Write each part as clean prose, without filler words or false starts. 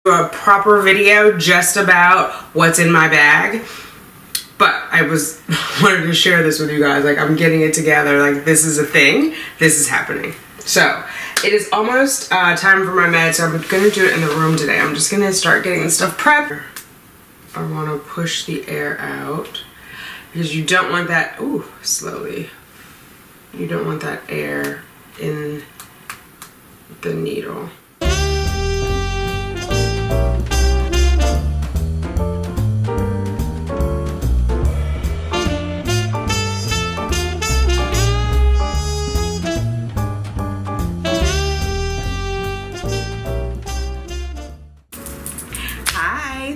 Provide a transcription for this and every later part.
A proper video just about what's in my bag, but I wanted to share this with you guys. Like, I'm getting it together. Like, this is a thing. This is happening. So it is almost time for my med, so I'm gonna do it in the room today. I'm just gonna start getting the stuff prepped. I want to push the air out because you don't want that. Ooh, slowly. You don't want that air in the needle.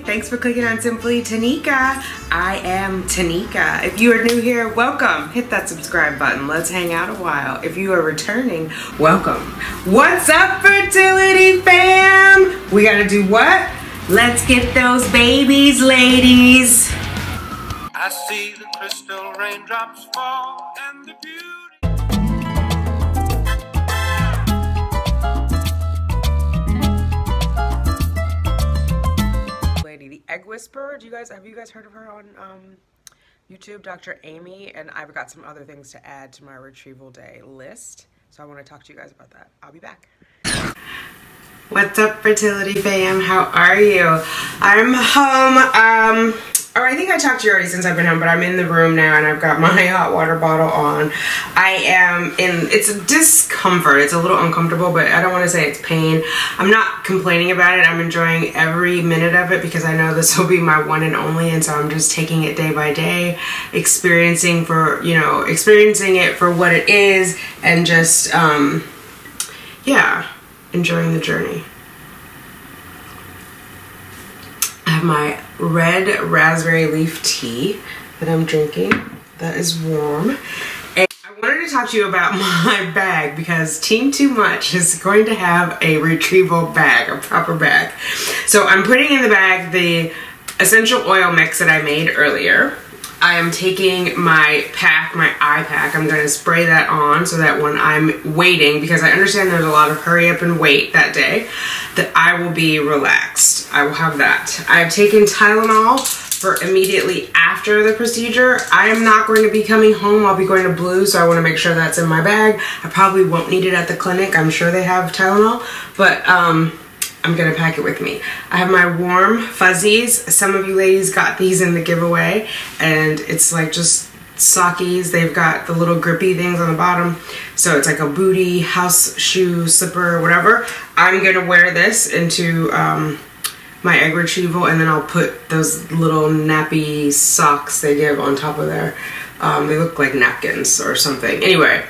Thanks for clicking on Simply Tanika. I am Tanika. If you are new here, welcome. Hit that subscribe button. Let's hang out a while. If you are returning, welcome. What's up, fertility fam? We gotta do what? Let's get those babies, ladies. I see the crystal raindrops fall and the beauty. The Egg Whisperer. Have you guys heard of her on YouTube? Dr. Amy, and I've got some other things to add to my retrieval day list, so I want to talk to you guys about that. I'll be back. What's up, fertility fam? How are you? I'm home. Or I think I talked to you already since I've been home, but I'm in the room now and I've got my hot water bottle on. It's a discomfort. It's a little uncomfortable, but I don't want to say it's pain. I'm not complaining about it. I'm enjoying every minute of it because I know this will be my one and only, and so I'm just taking it day by day, experiencing it for what it is, and just, yeah, enjoying the journey. I have my red raspberry leaf tea that I'm drinking. That is warm. And I wanted to talk to you about my bag because Team Too Much is going to have a retrieval bag, a proper bag. So I'm putting in the bag the essential oil mix that I made earlier. I am taking my pack, my eye pack. I'm going to spray that on so that when I'm waiting, because I understand there's a lot of hurry up and wait that day, that I will be relaxed. I will have that. I've taken Tylenol for immediately after the procedure. I am not going to be coming home. I'll be going to Blue, so I want to make sure that's in my bag. I probably won't need it at the clinic. I'm sure they have Tylenol, but I'm gonna pack it with me. I have my warm fuzzies. Some of you ladies got these in the giveaway, and it's like just sockies. They've got the little grippy things on the bottom, so it's like a booty, house shoe, slipper, whatever. I'm gonna wear this into my egg retrieval, and then I'll put those little nappy socks they give on top of there. They look like napkins or something. Anyway,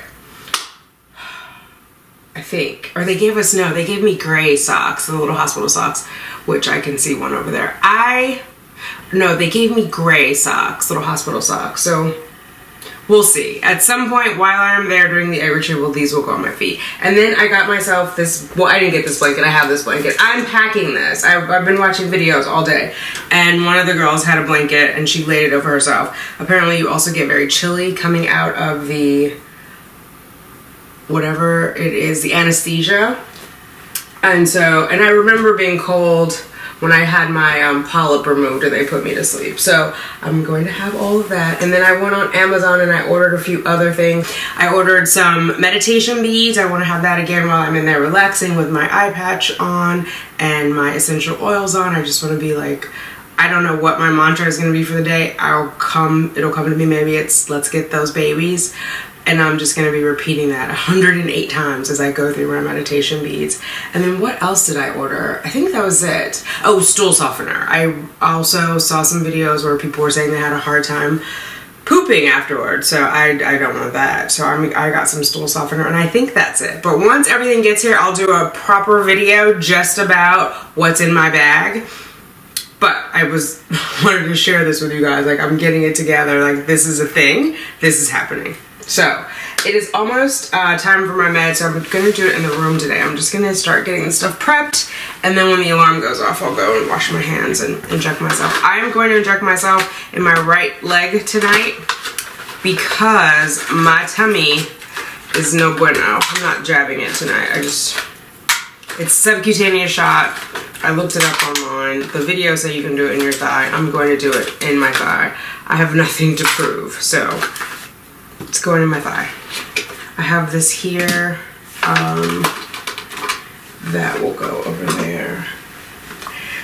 I think, or they gave me gray socks, the little hospital socks, which I can see one over there. No, they gave me gray socks, little hospital socks, so we'll see. At some point while I'm there during the egg retrieval, these will go on my feet. And then I got myself this, well, I didn't get this blanket, I have this blanket. I'm packing this. I've been watching videos all day, and one of the girls had a blanket and she laid it over herself. Apparently you also get very chilly coming out of the whatever it is, the anesthesia. And I remember being cold when I had my polyp removed and they put me to sleep. So I'm going to have all of that. And then I went on Amazon and I ordered a few other things. I ordered some meditation beads. I want to have that again while I'm in there relaxing with my eye patch on and my essential oils on. I just want to be like, I don't know what my mantra is going to be for the day. It'll come to me. Maybe it's let's get those babies. And I'm just going to be repeating that 108 times as I go through my meditation beads. And then what else did I order? I think that was it. Oh, stool softener. I also saw some videos where people were saying they had a hard time pooping afterwards. So I don't want that. So I got some stool softener and I think that's it. But once everything gets here, I'll do a proper video just about what's in my bag. But I wanted to share this with you guys. Like, I'm getting it together. Like, this is a thing. This is happening. So it is almost time for my med, so I'm gonna do it in the room today. I'm just gonna start getting the stuff prepped, and then when the alarm goes off, I'll go and wash my hands and inject myself. I am going to inject myself in my right leg tonight because my tummy is no bueno. I'm not jabbing it tonight. It's a subcutaneous shot. I looked it up online. The video said you can do it in your thigh. I'm going to do it in my thigh. I have nothing to prove, so it's going in my thigh. I have this here. That will go over there.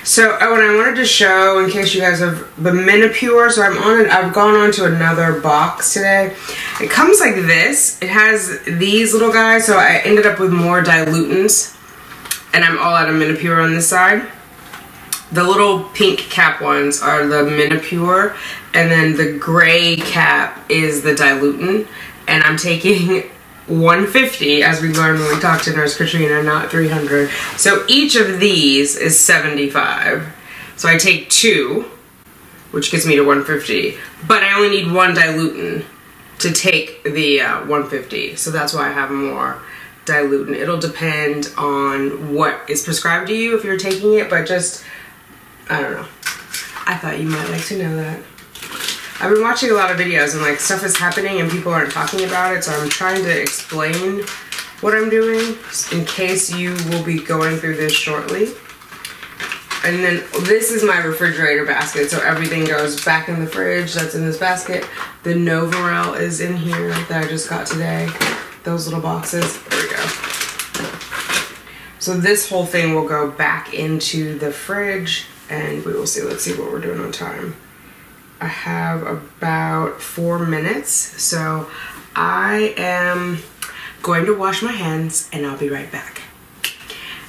So, oh, and I wanted to show, in case you guys have the Menopur. So I've gone on to another box today. It comes like this. It has these little guys, so I ended up with more dilutants. And I'm all out of Menopur on this side. The little pink cap ones are the Menopur, and then the gray cap is the dilutant. And I'm taking 150, as we learned when we talked to Nurse Katrina, not 300. So each of these is 75. So I take 2, which gets me to 150. But I only need 1 dilutant to take the 150. So that's why I have more dilutant. It'll depend on what is prescribed to you if you're taking it, but just, I don't know. I thought you might like to know that. I've been watching a lot of videos and like stuff is happening and people aren't talking about it, so I'm trying to explain what I'm doing in case you will be going through this shortly. And then this is my refrigerator basket, so everything goes back in the fridge that's in this basket. The Novarel is in here that I just got today. Those little boxes. There we go. So this whole thing will go back into the fridge and we will see. Let's see what we're doing on time. I have about 4 minutes, so I am going to wash my hands and I'll be right back.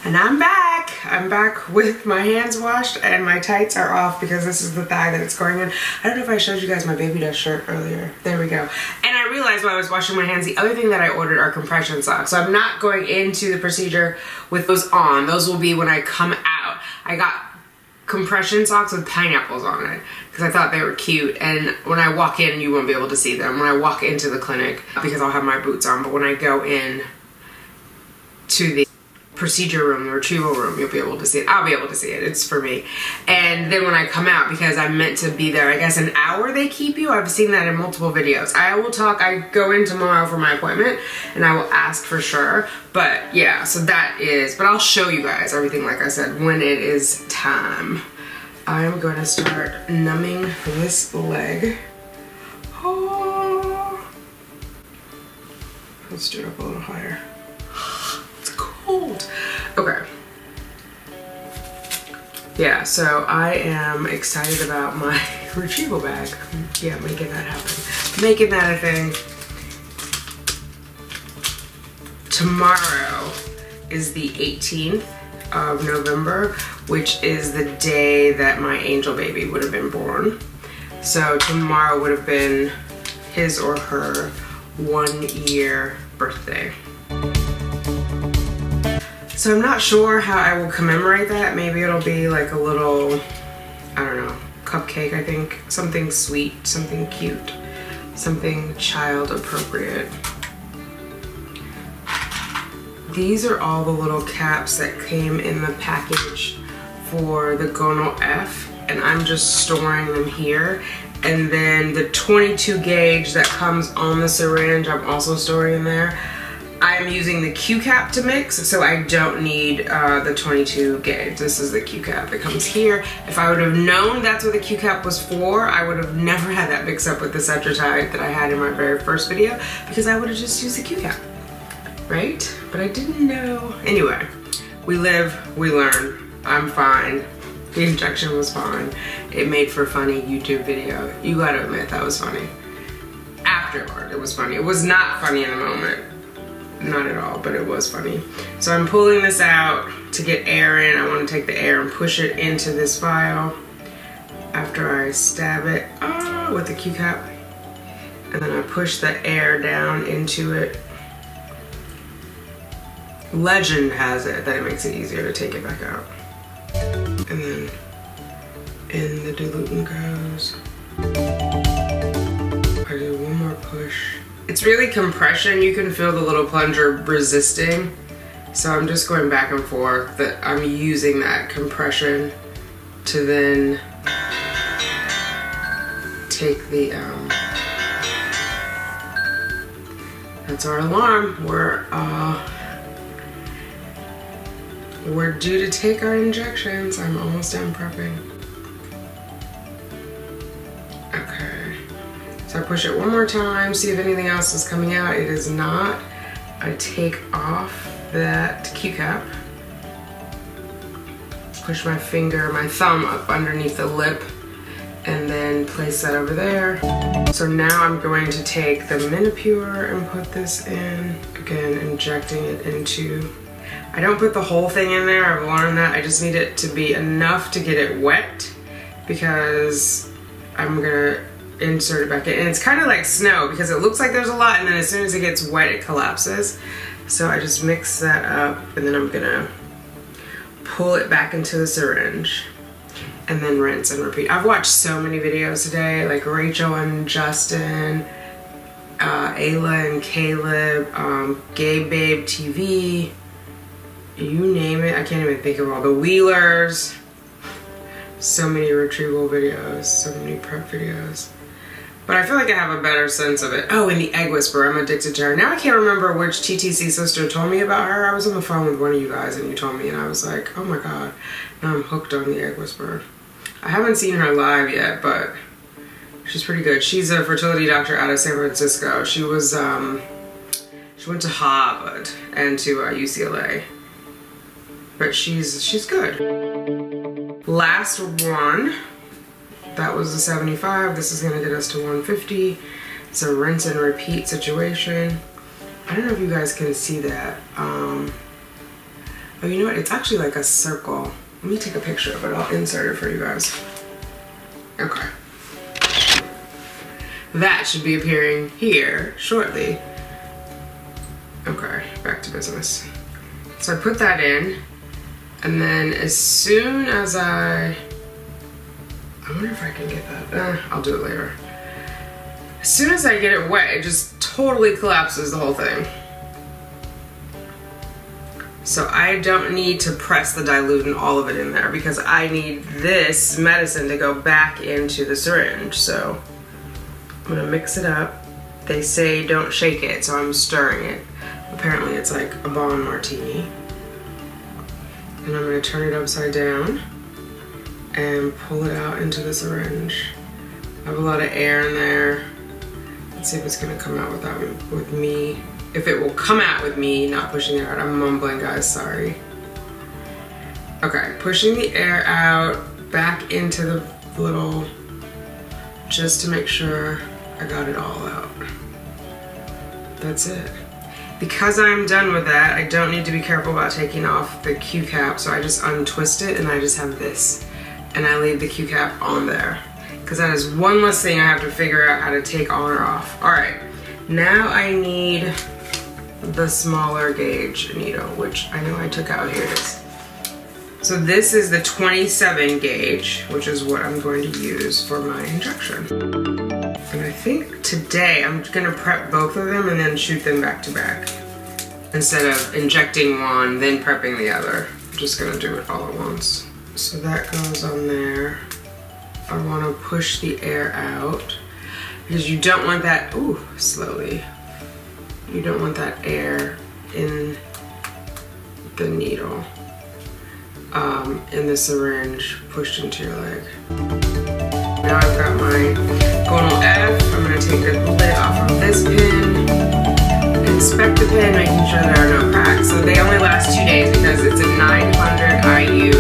And I'm back. I'm back with my hands washed and my tights are off because this is the thigh that it's going in. I don't know if I showed you guys my baby doll shirt earlier. There we go. And I realized while I was washing my hands, the other thing that I ordered are compression socks. So I'm not going into the procedure with those on. Those will be when I come out. I got compression socks with pineapples on it because I thought they were cute, and when I walk in you won't be able to see them when I walk into the clinic because I'll have my boots on, but when I go in to the procedure room, the retrieval room, you'll be able to see it. I'll be able to see it. It's for me. And then when I come out, because I'm meant to be there, I guess an hour they keep you. I've seen that in multiple videos. I will talk. I go in tomorrow for my appointment and I will ask for sure. But yeah, so that is, but I'll show you guys everything like I said when it is time. I am going to start numbing this leg. Oh. Let's do it up a little higher. Okay. Yeah, so I am excited about my retrieval bag. Yeah, making that happen. Making that a thing. Tomorrow is the 18th of November, which is the day that my angel baby would have been born. So tomorrow would have been his or her 1-year birthday. So I'm not sure how I will commemorate that. Maybe it'll be like a little, I don't know, cupcake, I think. Something sweet, something cute, something child appropriate. These are all the little caps that came in the package for the Gonal-F, and I'm just storing them here. And then the 22 gauge that comes on the syringe, I'm also storing in there. I'm using the Q cap to mix, so I don't need the 22 gauge. This is the Q cap that comes here. If I would have known that's what the Q cap was for, I would have never had that mixed up with the Cetrotide that I had in my very first video, because I would have just used the Q cap, right? But I didn't know. Anyway, we live, we learn. I'm fine. The injection was fine. It made for a funny YouTube video. You gotta admit that was funny. Afterward, it was funny. It was not funny in the moment. Not at all, but it was funny. So I'm pulling this out to get air in. I want to take the air and push it into this vial after I stab it with the Q-cap. And then I push the air down into it. Legend has it that it makes it easier to take it back out. And then in the dilutant goes. I do one more push. It's really compression. You can feel the little plunger resisting. So I'm just going back and forth. That I'm using that compression to then take the, that's our alarm. We're we're due to take our injections. I'm almost done prepping. Okay, so I push it one more time, see if anything else is coming out. It is not. I take off that Q-cap, push my finger, my thumb up underneath the lip, and then place that over there. So now I'm going to take the Menopur and put this in, again, injecting it into, I don't put the whole thing in there, I've learned that. I just need it to be enough to get it wet because I'm gonna insert it back in. And it's kind of like snow because it looks like there's a lot and then as soon as it gets wet, it collapses. So I just mix that up and then I'm gonna pull it back into the syringe and then rinse and repeat. I've watched so many videos today, like Rachel and Justin, Ayla and Caleb, Gay Babe TV, you name it. I can't even think of all the Wheelers. So many retrieval videos, so many prep videos. But I feel like I have a better sense of it. Oh, and the Egg Whisperer, I'm addicted to her. Now I can't remember which TTC sister told me about her. I was on the phone with one of you guys and you told me and I was like, oh my God, now I'm hooked on the Egg Whisperer. I haven't seen her live yet, but she's pretty good. She's a fertility doctor out of San Francisco. She was, she went to Harvard and to UCLA. But she's good. Last one. That was a 75. This is gonna get us to 150. It's a rinse and repeat situation. I don't know if you guys can see that. Oh, you know what? It's actually like a circle. Let me take a picture of it. I'll insert it for you guys. Okay. That should be appearing here shortly. Okay, back to business. So I put that in, and then as soon as I wonder if I can get that. I'll do it later. As soon as I get it wet, it just totally collapses the whole thing. So I don't need to press the dilute and all of it in there because I need this medicine to go back into the syringe. So I'm gonna mix it up. They say don't shake it, so I'm stirring it. Apparently it's like a Bon Martini. And I'm gonna turn it upside down and pull it out into the syringe. I have a lot of air in there. Let's see if it's gonna come out with me. If it will come out with me not pushing it out. I'm mumbling, guys, sorry. Okay, pushing the air out, back into the little, just to make sure I got it all out. That's it. Because I'm done with that, I don't need to be careful about taking off the Q-cap, so I just untwist it and I just have this. And I leave the Q-cap on there because that is one less thing I have to figure out how to take on or off. All right, now I need the smaller gauge needle, which I know I took out. Here it is. So this is the 27 gauge, which is what I'm going to use for my injection. And I think today I'm gonna prep both of them and then shoot them back to back. Instead of injecting one, then prepping the other. I'm just gonna do it all at once. So that goes on there. I want to push the air out because you don't want that, ooh, slowly. You don't want that air in the needle, in the syringe pushed into your leg. Now I've got my Gonal-F. I'm going to take the lid off of this pin, inspect the pin, making sure there are no cracks. So they only last 2 days because it's a 900 IU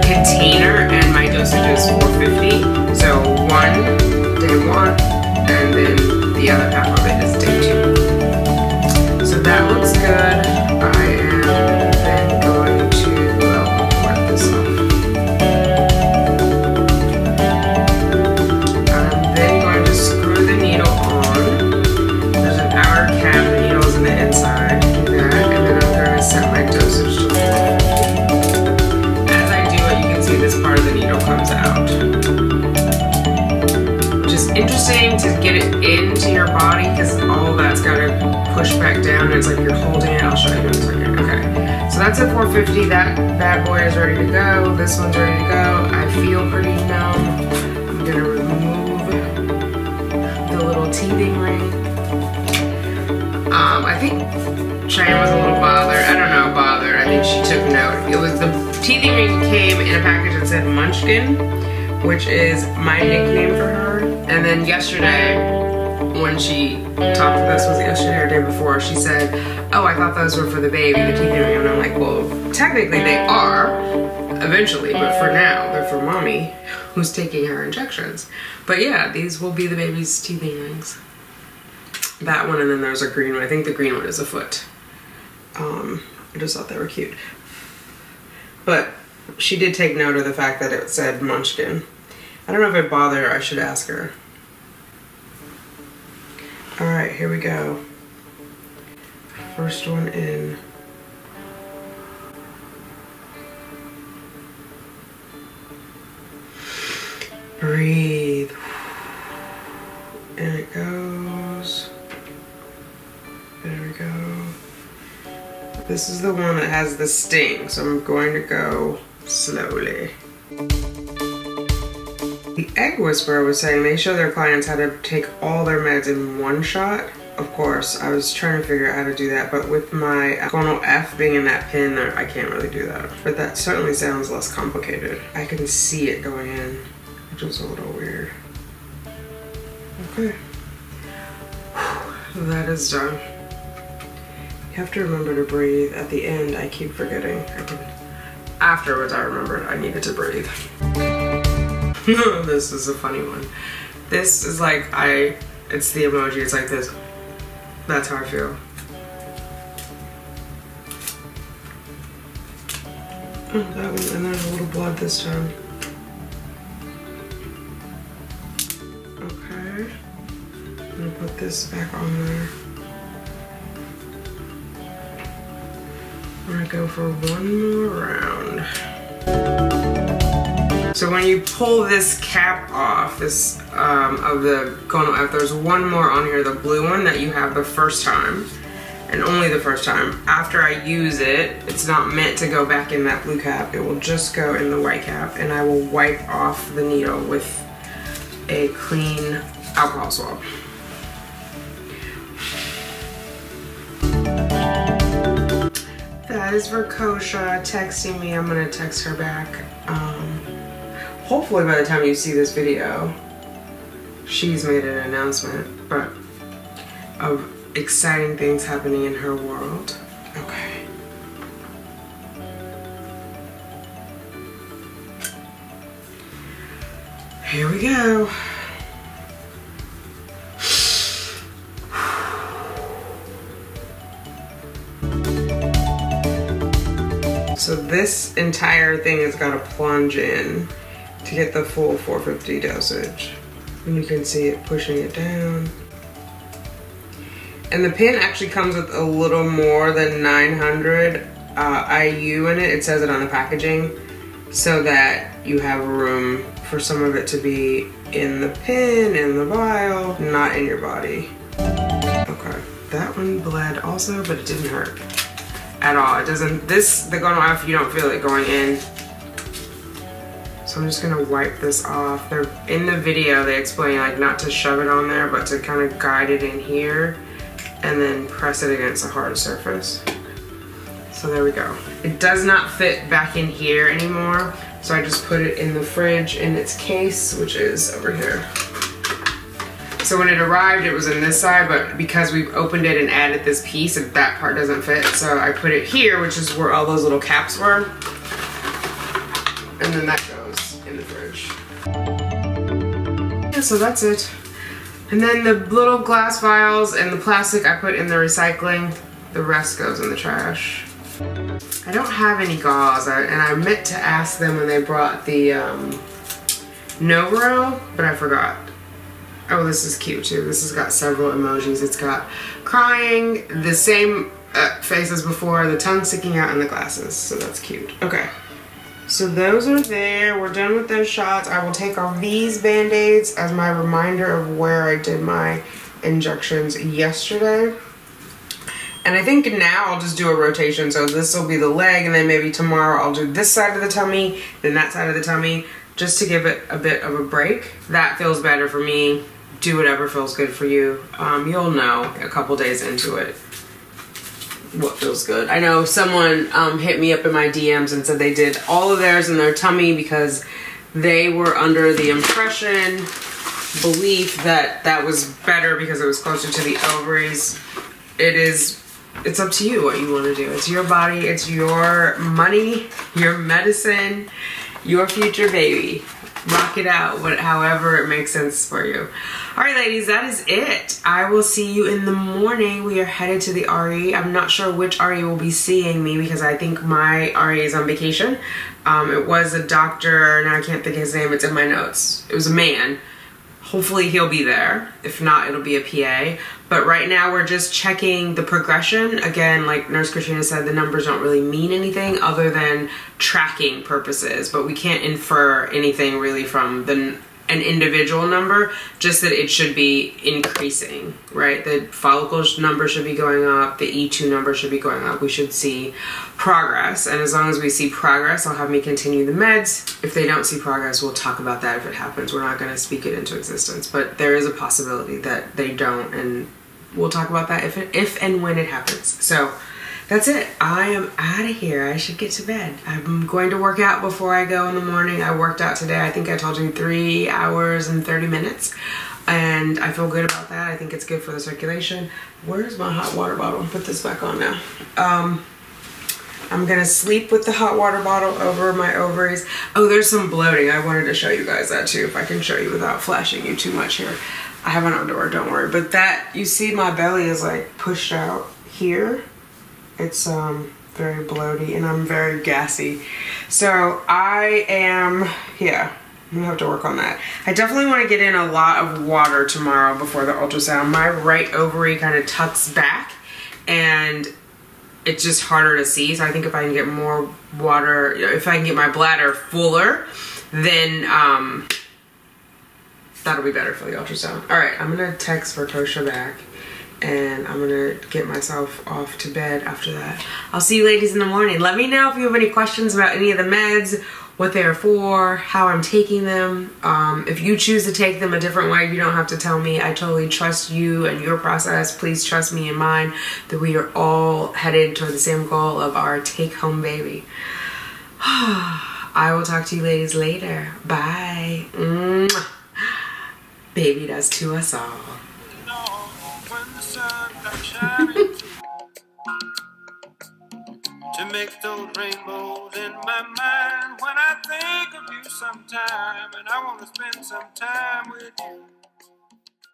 container and my dosage is 450. So day one, and then the other half of it is day 2. So that looks good. I am then going to wipe this off. I'm then going to screw the needle on. There's an outer cap, the needle's in the inside. Do that, and then I'm going to set my dosage to 450. As I do it, you can see this part of the needle comes out. Which is interesting to get it into your body because all of that's got to push back down and it's like you're holding it. I'll show you in a second. Okay, so that's at 450. That bad boy is ready to go. This one's ready to go. I feel pretty numb. I'm gonna remove the little teething ring. I think Cheyenne was a little bothered. I don't know, bothered. I think she took note morning came in a package that said Munchkin, which is my nickname for her. And then yesterday, when she talked with us, was it yesterday or the day before, she said, oh, I thought those were for the baby, the teething ring. And I'm like, well, technically they are, eventually, but for now, they're for mommy, who's taking her injections. But yeah, these will be the baby's teething rings. That one, and then there's a green one. I think the green one is a foot. I just thought they were cute. But she did take note of the fact that it said Munchkin. I don't know if it bothered her. I should ask her. Alright, here we go. First one in. Breathe. And it goes. There we go. This is the one that has the sting, so I'm going to go slowly. The Egg Whisperer was saying they show their clients how to take all their meds in one shot. Of course, I was trying to figure out how to do that, but with my Gonal-F being in that pin there, I can't really do that. But that certainly sounds less complicated. I can see it going in, which is a little weird. Okay. That is done. You have to remember to breathe. At the end, I keep forgetting. Afterwards, I remembered I needed to breathe. This is a funny one. This is like, it's the emoji, it's like this. That's how I feel. Oh, that one, and there's a little blood this time. Okay. I'm gonna put this back on there. I'm gonna go for one more round. So when you pull this cap off, this of the Gonal-F, there's one more on here, the blue one that you have the first time, and only the first time. After I use it, it's not meant to go back in that blue cap. It will just go in the white cap, and I will wipe off the needle with a clean alcohol swab. That is for Kosha texting me. I'm gonna text her back. Hopefully by the time you see this video, she's made an announcement, but of exciting things happening in her world. Okay. Here we go. So this entire thing has got to plunge in to get the full 450 dosage. And you can see it pushing it down. And the pin actually comes with a little more than 900 IU in it. It says it on the packaging, so that you have room for some of it to be in the pin, in the vial, not in your body. Okay, that one bled also, but it didn't hurt at all. It doesn't, the Gonal-F, you don't feel it going in. So I'm just gonna wipe this off. They're, in the video, they explain like not to shove it on there, but to kind of guide it in here and then press it against a hard surface. So there we go. It does not fit back in here anymore, so I just put it in the fridge in its case, which is over here. So when it arrived, it was in this side, but because we've opened it and added this piece, that part doesn't fit, so I put it here, which is where all those little caps were. And then that goes in the fridge. Yeah, so that's it. And then the little glass vials and the plastic I put in the recycling. The rest goes in the trash. I don't have any gauze, and I meant to ask them when they brought the Novero, but I forgot. Oh, this is cute too. This has got several emojis. It's got crying, the same face as before, the tongue sticking out, and the glasses. So that's cute. Okay. So those are there. We're done with those shots. I will take off these Band-Aids as my reminder of where I did my injections yesterday. And I think now I'll just do a rotation. So this will be the leg, and then maybe tomorrow I'll do this side of the tummy, then that side of the tummy, just to give it a bit of a break. That feels better for me. Do whatever feels good for you. You'll know a couple days into it. what feels good. I know someone hit me up in my DMs and said they did all of theirs in their tummy because they were under the impression, belief that that was better because it was closer to the ovaries. It's up to you what you want to do. It's your body, it's your money, your medicine, your future baby. Rock it out, however it makes sense for you. All right, ladies, that is it. I will see you in the morning. We are headed to the RE. I'm not sure which RE will be seeing me because I think my RE is on vacation. It was a doctor, now I can't think of his name. It's in my notes. It was a man. Hopefully he'll be there. If not, it'll be a PA. But right now we're just checking the progression. Again, like Nurse Katrina said, the numbers don't really mean anything other than tracking purposes. But we can't infer anything really from an individual number, just that it should be increasing, right? The follicle number should be going up, the E2 number should be going up. We should see progress, and as long as we see progress, I'll have me continue the meds. If they don't see progress, we'll talk about that if it happens. We're not going to speak it into existence, but there is a possibility that they don't, and we'll talk about that if and when it happens. So that's it. I am out of here. I should get to bed. I'm going to work out before I go in the morning. I worked out today. I think I told you 3 hours and 30 minutes. And I feel good about that. I think it's good for the circulation. Where's my hot water bottle? Put this back on now. I'm going to sleep with the hot water bottle over my ovaries. Oh, there's some bloating. I wanted to show you guys that too, if I can show you without flashing you too much here. I have an underwear, don't worry. But that, you see my belly is like pushed out here. It's very bloaty and I'm very gassy. So I am, yeah, I'm gonna have to work on that. I definitely want to get in a lot of water tomorrow before the ultrasound. My right ovary kind of tucks back and it's just harder to see. So I think if I can get more water, if I can get my bladder fuller, then that'll be better for the ultrasound. All right, I'm gonna text Vertosha back and I'm gonna get myself off to bed after that. I'll see you ladies in the morning. Let me know if you have any questions about any of the meds, what they're for, how I'm taking them. If you choose to take them a different way, you don't have to tell me. I totally trust you and your process. Please trust me and mine that we are all headed toward the same goal of our take-home baby. I will talk to you ladies later. Bye. Mwah. Baby does to us all. To make those rainbows in my mind when I think of you sometime, and I want to spend some time with you.